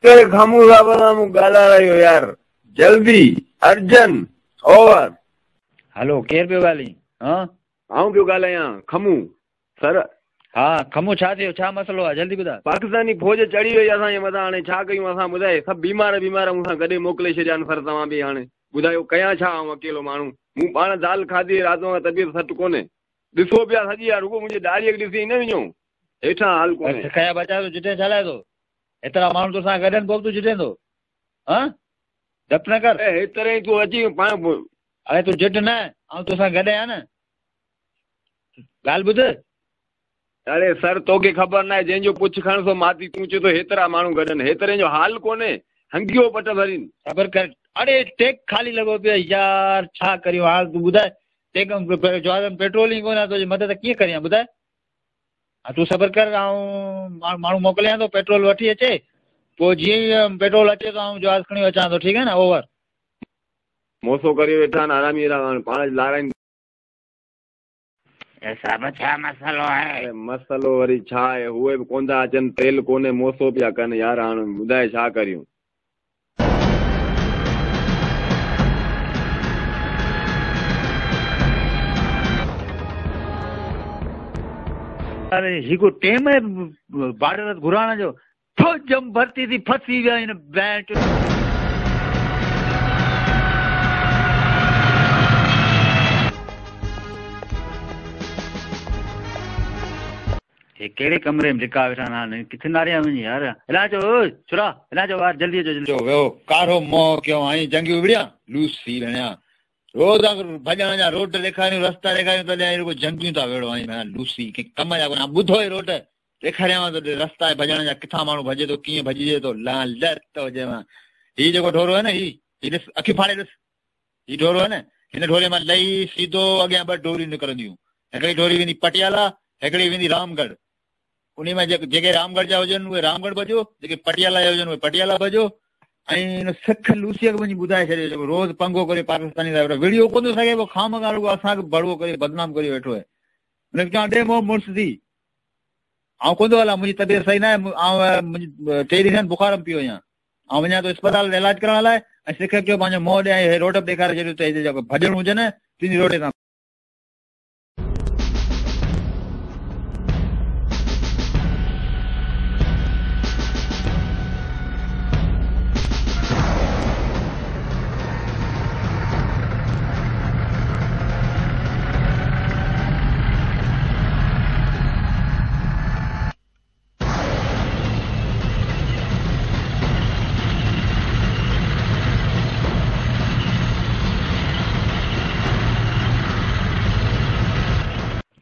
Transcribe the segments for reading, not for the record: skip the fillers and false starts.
खमू साहब ॻाल्हाए रहियो यार, जल्दी अर्जन ओवर। हलो केर पियो ॻाल्हाई? हाँ आऊं पियो ॻाल्हायां खमू सर। हा खमू छा थियो, छा मसलो आहे, जल्दी ॿुधाए। पाकिस्तानी फौज चढ़ी वई असांजे मथां, हाणे छा कयूं असां ॿुधाए। सभु बीमार मूंसां गॾु मोकिले छॾिया आहिनि। सर तव्हां बि हाणे ॿुधायो कयां छा, आऊं अकेलो माण्हू। मूं पाण दाल खाधी, राति खां तबियत सट कोन्हे। ॾिसो पिया सॼी यार, रुगो मुंहिंजी दाढ़ीअ खे ॾिसी न वञो, हेठां हाल कोन्हे। खया बचा तो जिते छलाए थो, एतिरा माण्हू तोसां गॾनि पोइ तूं जिते थो। हाँ डप न कर, हेतिरे तूं अची पाण। अरे तूं जिट न, ऐं तोसां गॾु आहियां न, ॻाल्हि ॿुध। अरे सर तोखे ख़बर न आहे, जंहिंजो पुछ खण सो माती। तूं चए थो हेतिरा माण्हू गॾनि, हेतिरे जो हाल कोन्हे। हंगियो पट भरीन ख़बर कर। अरे टेक खाली लॻो पियो यार, छा करियो हाल तूं ॿुधाए। टेक पेट्रोल ई कोन्हे तुंहिंजी मदद कीअं करियां ॿुधाए। हा तूं सबर कर, ऐं माण्हू मोकिलियां थो पेट्रोल वठी अचे। पोइ जीअं ई पेट्रोल अचे थो ऐं जहाज़ खणी अचां थो, ठीकु आहे न। ओवर। मोसो करे वेठा आहिनि आरामी पाण लाराइनि। साहिब छा मसलो आहे? मसलो वरी छा आहे, उहे बि कोन था अचनि, तेल कोन्हे, मोसो पिया कनि यार। हाणे ॿुधाए छा करियूं। अरे हिकु टेम आहे बार्डर घुराइण जो, फौजम भर्ती थी फसी विया आहिनि बैंड। ये कहिड़े कमरे में धिका वेठा आहिनि, किथे नारिया वञी यार। इलाजो छुरा, इलाजो वार जल्दी अचो जल्दी। वियो कारो मोह कयो आई जंगी उबड़िया लूसी वणिया। रोज़ भॼण जा रोड ॾेखारियूं, रस्ता ॾेखारियूं, तॾहिं रुगो जंगियूं था वेड़ो आई लूसी। के कम जा कोन्हा, ॿुधो ई रोड ॾेखारियांव थो, रस्ता भॼण जा, किथां माण्हू भॼे थो, कीअं भॼिजे थो। लालत हुजे मां। हीउ जेको ढोरो आहे न, हीउ ॾिस अखी फाड़े ॾिस, हीउ ढोरो आहे न, हिन ढोरे मां लही सीधो अॻियां ॿ डोरियूं निकिरंदियूं। हिकिड़ी डोरी वेंदी पटियाला, हिकिड़ी वेंदी रामगढ़। उन में जेके रामगढ़ जा हुजनि उहे रामगढ़ भॼो, जेके पटियाला जा हुजनि उहे पटियाला भॼो। ऐं हिन सिख लूसीअ खे वञी ॿुधाए छॾियो, जेको रोज़ पंगो करे पाकिस्तानी था वेठो, विड़ियो कोन थो सघे, पोइ खामगा रुगो असांखे बड़ो करे बदनाम करे वेठो आहे। हुनखे चवां ॾे मोह मुड़ुस थी, ऐं कोन थो हलां, मुंहिंजी तबियत सही न आहे, मुंहिंजी 3 ॾींहं बुखार में पियो वञा, ऐं वञा थो अस्पताल इलाज करण लाइ। ऐं सिख खे पंहिंजो मोह ॾियां, रोड बि ॾेखारे छॾियो त हिते जेको भॼणु हुजे न, तुंहिंजी रोड सां।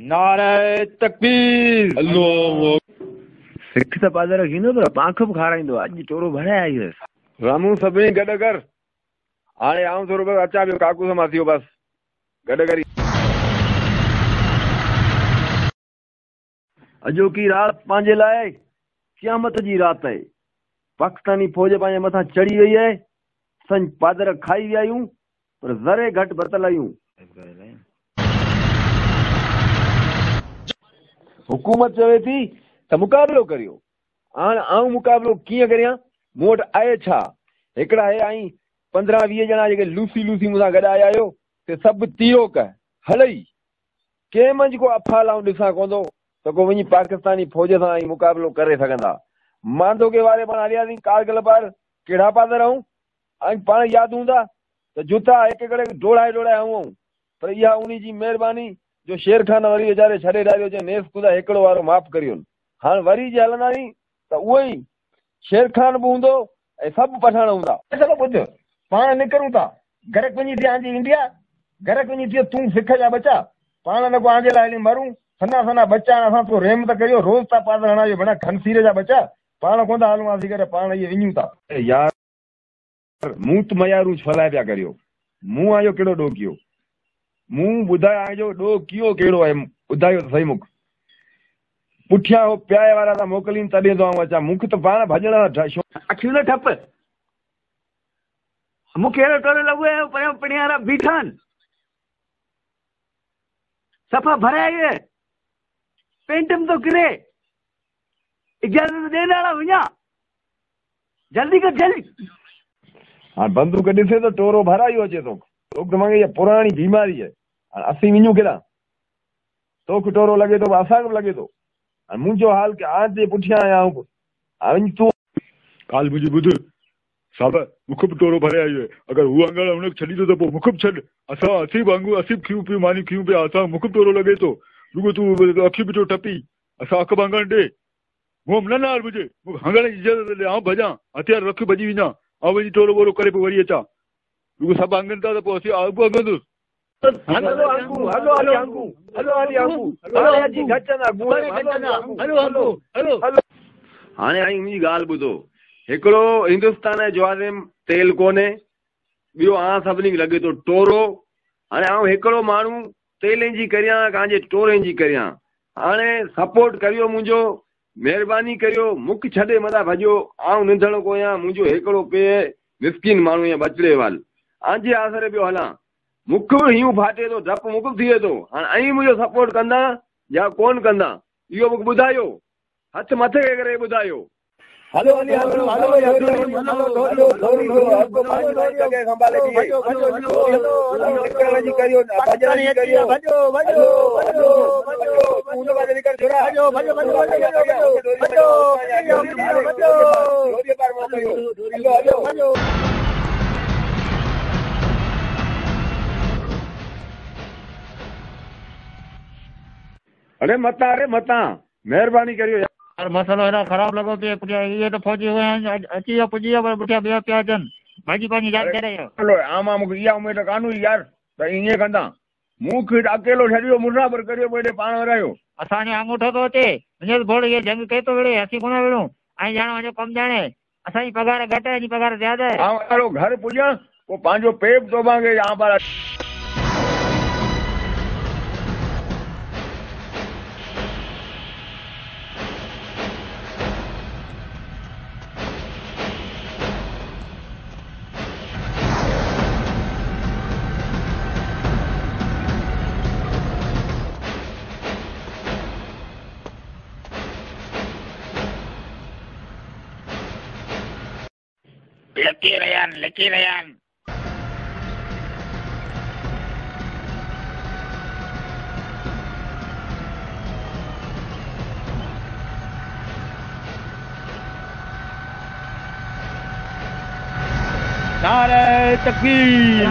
नारे तकबीर। अल्लाह सिख त पादर कींदो पर पांख बि खाराईंदो। अॼु टोरो भराए आई हुयसि। रामू सभिनी गॾु कर। हाणे आऊं थोरो बस अचां पियो, काकू सां मां थियो बस गॾु करी। अॼोकी राति पंहिंजे लाइ क़यामत जी राति आहे। पाकिस्तानी फौज पंहिंजे मथां चढ़ी वई आहे। असां पादर खाई विया आहियूं, पर ज़रे घटि बतल आहियूं। हुकूमत चवे थी त मुक़ाबिलो करियो। हाणे आऊं मुक़ाबिलो कीअं करियां? मूं वटि आहे छा? हिकिड़ा हे आई 15-20 ॼणा जेके लूसी मूंसां गॾु आया आहियो, ते सभु तीरो क हलई। कंहिं मंझि को अफ़ाल आऊं ॾिसां कोन थो त को वञी पाकिस्तानी फौज सां ई मुक़ाबिलो करे सघंदा। मांदोके वारे पाण हलियासीं कारगिल पार, कहिड़ा पादर आऊं ऐं पाण यादि हूंदा त जूता हिकु हिकिड़े डोड़ाए आऊं। पर इहा उन जी महिरबानी जो शेर खान वरी वीचारे छॾे ॾाढो चए नेस ख़ुदा हिकिड़ो वारो माफ़ करियो। हाणे वरी जे हलंदासीं त उहो ई शेर खान बि हूंदो ऐं सभु पठान हूंदा। चलो ॿुध, पाण निकिरूं था, घर वञी थी आंजी इंडिया, घर वञी थी तूं सिख जा बचा, पाण न को आंजे लाइ मरूं। सना बच्चा असां तो रेम त करियो, रोज़ था पादर हणायो भेण खनसीर जा बच्चा। पाण कोन था हलूं करे, पाण इहे विञूं था यार। मूं त मयारू छलाए पिया करियो। मूं आयो कहिड़ो ॾोह कियो? मूं ॿुधायो आजो ॾोह कियो कहिड़ो आहे? ॿुधायो त सही मूंखे। पुठियां हो प्याए वारा था मोकिलीनि तॾहिं थो अचां। मूंखे त पाण भॼण अखियूं न ठप। मूंखे अहिड़ो टोरो लॻो आहे परियां पणिया वारा बीठा आहिनि, सफ़ा भराए पेंट में थो किरे। इजाज़त ॾे नाला वञा, जल्दी कर जल्दी। हाँ बंदूक ॾिसे तो टोरो भराई अचे तो तोखे मांगे ये पुरानी बीमारी है असीं वञूं केॾा तोखे टोरो लॻे तो असांखे लॻे तो मुंहिंजो हाल के आज जे पुठियां आहियां तूं काल मुंहिंजी ॿुध साहब मूंखे बि टोरो भरे आयो आहे अगरि हू अंगड़ हुनखे छॾींदो त पोइ मूंखे बि छॾ असीं वांगुरु असीं खियूं पियूं मानियूं खियूं पिया असां मूंखे बि टोरो लॻे थो रुगो तूं अखियूं पिचो टपी असां अख वांगण ॾे मुंहुं न नार मुंहिंजे मूंखे हंगण जी इजाज़त ॾे आउं भॼां हथियार रखी भॼी वञा ऐं वञी टोरो वोरो करे पोइ वरी अचां रुगो सभु अंगनि था त पोइ असीं बि अंगंदुसि हाणे आई मुंहिंजी ॻाल्हि ॿुधो हिकिड़ो हिंदुस्तान जे ज्वारे में तेल कोन्हे ॿियो सभिनी खे लॻे थो टोरो हाणे आउं हिकिड़ो माण्हू तेल जी करियां तव्हांजे टोरे जी करियां हाणे सपोर्ट करियो मुंहिंजो महिरबानी करियो मूंखे छॾे मथां भॼो आउं निंधण कोयां मुंहिंजो हिकिड़ो पे मिसकिन माण्हू या बचड़े वाल आंजे आसरे पियो हलां मूंखे बि हीअं फाटे थो डपु मूंखे बि थिए थो हाणे ऐं मुंहिंजो सपोर्ट कंदा या कोन कंदा इहो मूंखे ॿुधायो हथ मथे करे ॿुधायो हलो अरे मता महिरबानी करियो यार मसालो हेॾा ख़राब लॻो पियो पुठियां इहे त फौजी हुआ आहिनि अची वियो पुॼी वियो पर पुठियां ॿिया पिया अचनि भाॼी पंहिंजी यादि करे हलो आमा मूंखे इहा उमेद कान हुई यार त ईअं कंदा मूंखे अकेलो छॾियो मुसाफ़िर करियो पोइ हेॾे पाण वरायो असांजो अंगूठो थो अचे मुंहिंजो घोड़ इहे जंग के थो विढ़े असीं कोन विढ़ूं ऐं ॼाण मुंहिंजो कमु ॼाणे असांजी पघार घटि आहे पघार ज़्यादा आहे घर पुॼां पोइ पंहिंजो पेप थो मांगे पाण लिखी रहियान नारे तकबीर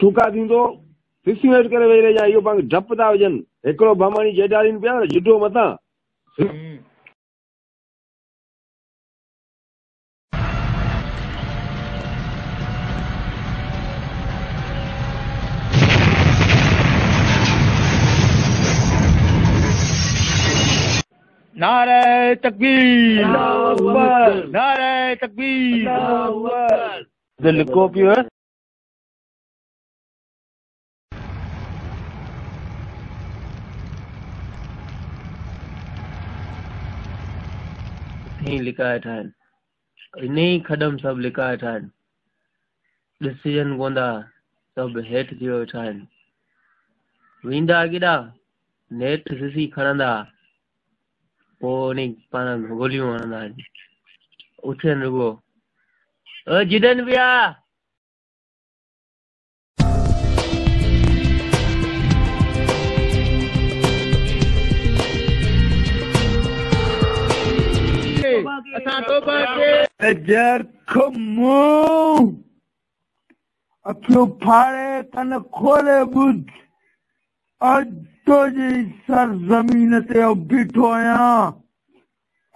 थूका थींदो फिक्सिंग करे वेही रहिया इहो पाण डपु था विझनि हिकिड़ो बमाणी जेडारीनि पिया न जिडो मथां नारे तकबीर नारे तकबीर लिखो पियो लिखा वेठा आहिनि इन ई खॾम सभु लिखा वेठा आहिनि डिसीजन कोन्दा सभु हेठि थी वेठा आहिनि वेंदा केॾा नेठ सिसी खणंदा पोइ उन पाण गोलियूं हणंदा आहिनि उथनि रुगो जिदन पिया अखियूं फाड़े कन खोले ॿुध अॼु तुंहिंजी सरज़मीन ते बीठो आहियां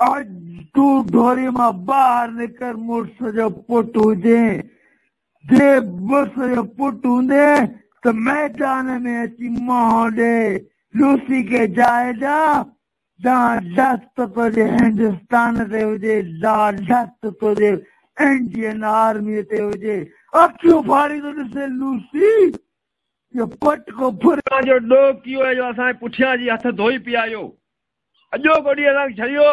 अॼु तूं ढोरी मां ॿाहिरि निकर मुड़ुस जो पुटु हुजे जे मुड़ुस जो पुटु हूंदे त मैदान में अची मोह ॾे लूसी खे जाइ ॾा लालत तुंहिंजे हिंदुस्तान ते हुजे लालत तुंहिंजे इंडियन आर्मी ते हुजे अखियूं फाड़ी थो ॾिसे लूसी ये पट को फुर जो डो कियो है जो असां पुठियां जी हथ धोई पिया आहियो अॼो कोॾी असां छॾियो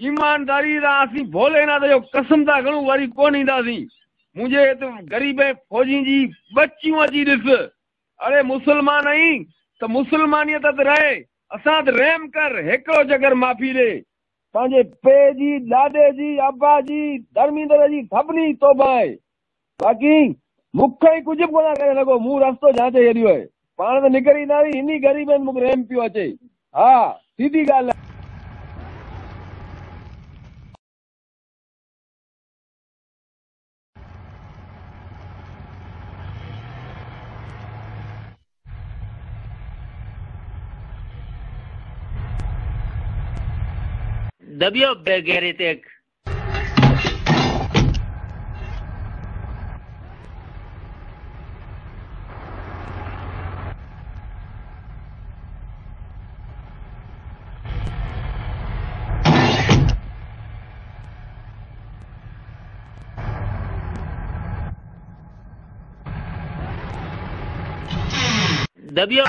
ईमानदारी सां असीं भोलेनाथ जो कसम था खणूं वरी कोन ईंदासीं मुंहिंजे हिते ग़रीब फौजी जी बच्चियूं अची ॾिस अरे मुस्लमान आहीं त मुस्लमानियत त रहे असां त रहम कर हिकिड़ो चकर माफ़ी ॾे पंहिंजे पे जी ॾाॾे जी अब्बा जी धर्मींदर जी सभिनी तौबा आहे बाक़ी मूंखे ई कुझु बि कोन करे सघो मूं रस्तो जांचे छॾियो आहे पाण त निकिरी ईंदासीं इन ग़रीबनि मूंखे रहम पियो अचे हा सीधी ॻाल्हि आहे दबियो बेगेरे तेक दबियो